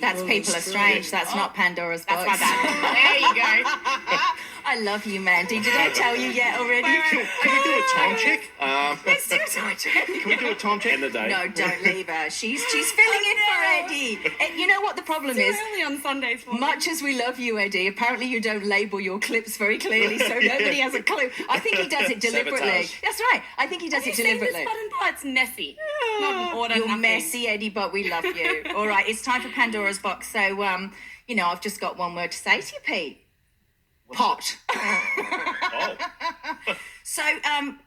That's People Are Strange. That's not Pandora's Box. That's my bad. There you go. I love you, Mandy. Did I tell you yet already? Can we do a time check? Let's do a time check. Can we do a time check? End of the day. No, don't leave her. She's filling in for Eddie. And you know what the problem is? Early on Sundays for me. Much as we love you, Eddie, apparently you don't label your clips very clearly, so nobody has a clue. I think he does it deliberately. Sabotage. That's right. I think he does it deliberately. This button bar, it's messy. Not order, You're nothing. messy, Eddie, but we love you. All right, it's time for Pandora's Box. So, I've just got one word to say to you, Pete. Pot. Oh. So,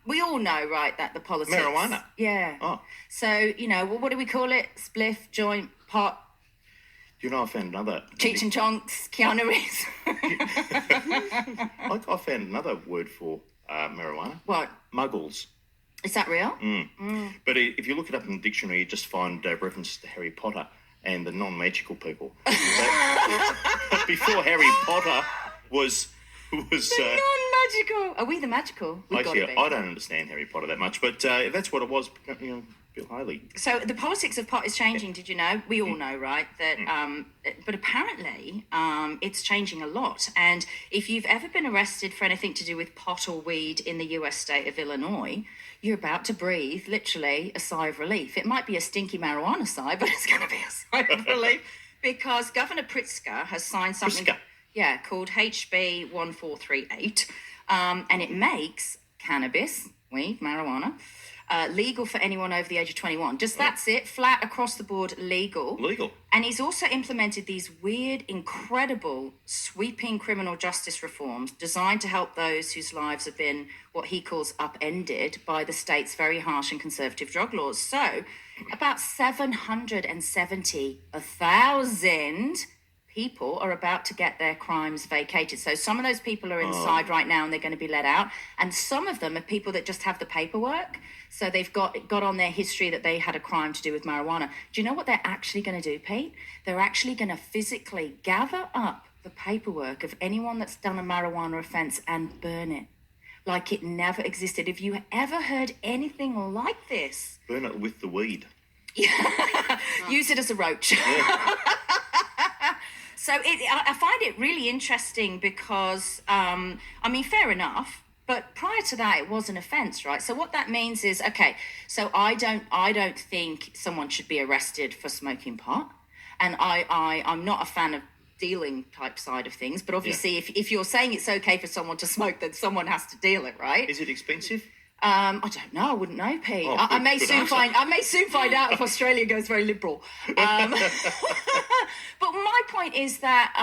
we all know, right, that the politics... Marijuana? Yeah. Oh. So, what do we call it? Spliff, joint, pot, You know, I found another... Cheech and Chonks, Keanu Reeves. I found another word for marijuana. What? Muggles. Is that real? But if you look it up in the dictionary, you just find references to Harry Potter and the non-magical people. But before Harry Potter was Non-magical. Are we the magical? We've got to actually, be. I don't understand Harry Potter that much, but that's what it was. Bill Haley. So the politics of pot is changing, did you know? We all know, right? That, but apparently it's changing a lot. And if you've ever been arrested for anything to do with pot or weed in the US state of Illinois, you're about to breathe, literally, a sigh of relief. It might be a stinky marijuana sigh, but it's going to be a sigh of relief because Governor Pritzker has signed something... Pritzker. Yeah, called HB 1438, and it makes cannabis, weed, marijuana, legal for anyone over the age of 21. Just that's it, flat across the board, legal. Legal. And he's also implemented these weird, incredible, sweeping criminal justice reforms designed to help those whose lives have been what he calls upended by the state's very harsh and conservative drug laws. So, about 770,000 people are about to get their crimes vacated. So some of those people are inside right now and they're going to be let out. And some of them are people that just have the paperwork. So they've got on their history that they had a crime to do with marijuana. Do you know what they're actually going to do, Pete? They're actually going to physically gather up the paperwork of anyone that's done a marijuana offense and burn it like it never existed. Have you ever heard anything like this? Burn it with the weed. Use it as a roach. So I find it really interesting because, fair enough, but prior to that, it was an offence, right? So what that means is, okay, so I don't think someone should be arrested for smoking pot, and I'm not a fan of dealing type side of things, but obviously if you're saying it's okay for someone to smoke, then someone has to deal it, right? Is it expensive? I don't know. I wouldn't know, Pete. Oh, I may good soon answer. find out if Australia goes very liberal. But my point is that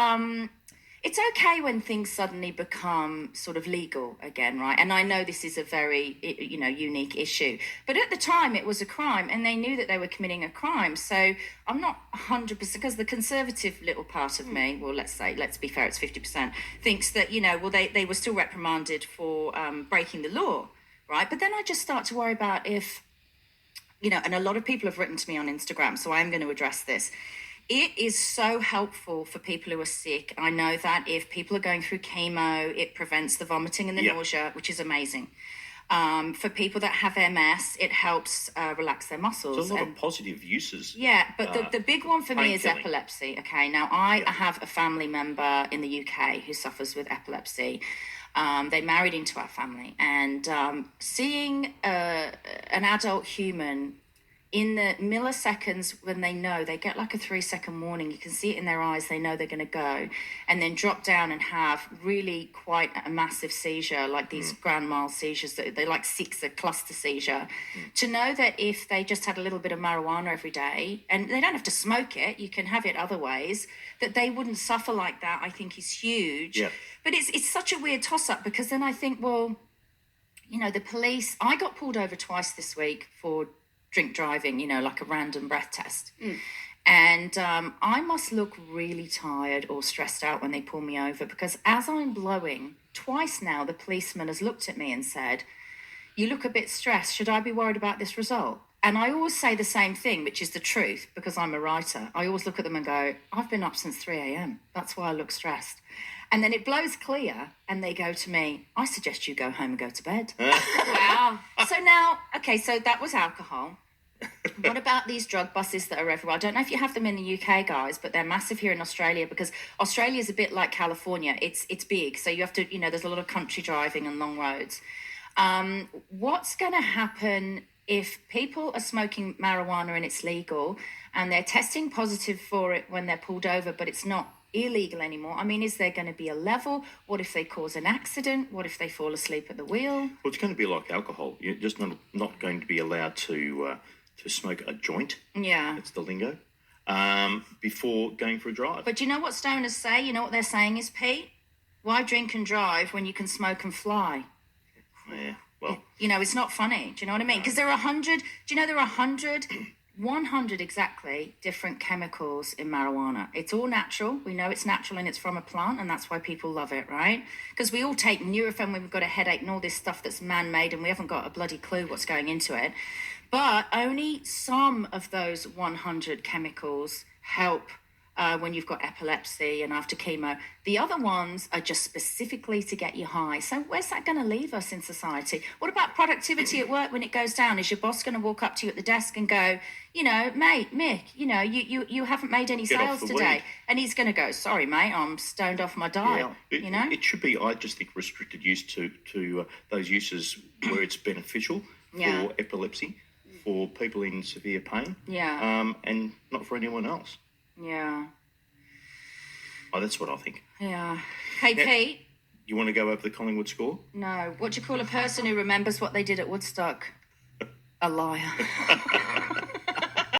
it's okay when things suddenly become sort of legal again, right? And I know this is a very unique issue, but at the time it was a crime, and they knew that they were committing a crime. So I'm not 100% because the conservative little part of me, well, let's be fair, it's 50%, thinks that they were still reprimanded for breaking the law. Right. But then I just start to worry about if, and a lot of people have written to me on Instagram, so I'm going to address this. It is so helpful for people who are sick. I know that if people are going through chemo, it prevents the vomiting and the nausea, which is amazing. For people that have MS, it helps relax their muscles. There's a lot of positive uses. Yeah, but the big one for me is painkilling. epilepsy. Okay, now I have a family member in the UK who suffers with epilepsy. They married into our family, and seeing an adult human in the milliseconds when they know, they get like a 3-second warning, you can see it in their eyes, they know they're going to go, and then drop down and have really quite a massive seizure, like these grand mal seizures, that they like six, a cluster seizure. To know that if they just had a little bit of marijuana every day, and they don't have to smoke it, you can have it other ways, that they wouldn't suffer like that, I think is huge. Yeah. But it's such a weird toss-up, because then I think, well, the police, I got pulled over twice this week for drink driving, like a random breath test. And I must look really tired or stressed out when they pull me over, because as I'm blowing, twice now the policeman has looked at me and said, "You look a bit stressed. Should I be worried about this result?" And I always say the same thing, which is the truth, because I'm a writer. I always look at them and go, "I've been up since 3 a.m. That's why I look stressed." And then it blows clear, and they go to me, "I suggest you go home and go to bed." Wow. So now, okay, so that was alcohol. What about these drug buses that are everywhere? I don't know if you have them in the UK, guys, but they're massive here in Australia because Australia is a bit like California. It's big, so you have to, there's a lot of country driving and long roads. What's going to happen if people are smoking marijuana and it's legal and they're testing positive for it when they're pulled over, but it's not illegal anymore? I mean, is there going to be a level? What if they cause an accident? What if they fall asleep at the wheel? Well, it's going to be like alcohol. You're just not going to be allowed to smoke a joint. Yeah. That's the lingo. Before going for a drive. But do you know what stoners say? You know what they're saying is, Pete? Why drink and drive when you can smoke and fly? Yeah, well. It's not funny. Do you know what I mean? Because there are 100, do you know there are 100 exactly different chemicals in marijuana. It's all natural. We know it's natural and it's from a plant, and that's why people love it, right? Because we all take Nurofen when we've got a headache and all this stuff that's man-made and we haven't got a bloody clue what's going into it. But only some of those 100 chemicals help when you've got epilepsy and after chemo. The other ones are just specifically to get you high. So where's that going to leave us in society? What about productivity at work when it goes down? Is your boss going to walk up to you at the desk and go, mate, Mick, you haven't made any Get off sales the today? weed. And he's going to go, sorry, mate, I'm stoned off my dial, It should be, I just think, restricted use to those uses where it's beneficial Yeah. for epilepsy, for people in severe pain, Yeah. and not for anyone else. Yeah. Oh, that's what I think. Yeah. Hey, Yeah. Pete. You want to go over the Collingwood score? No. What do you call a person who remembers what they did at Woodstock? A liar.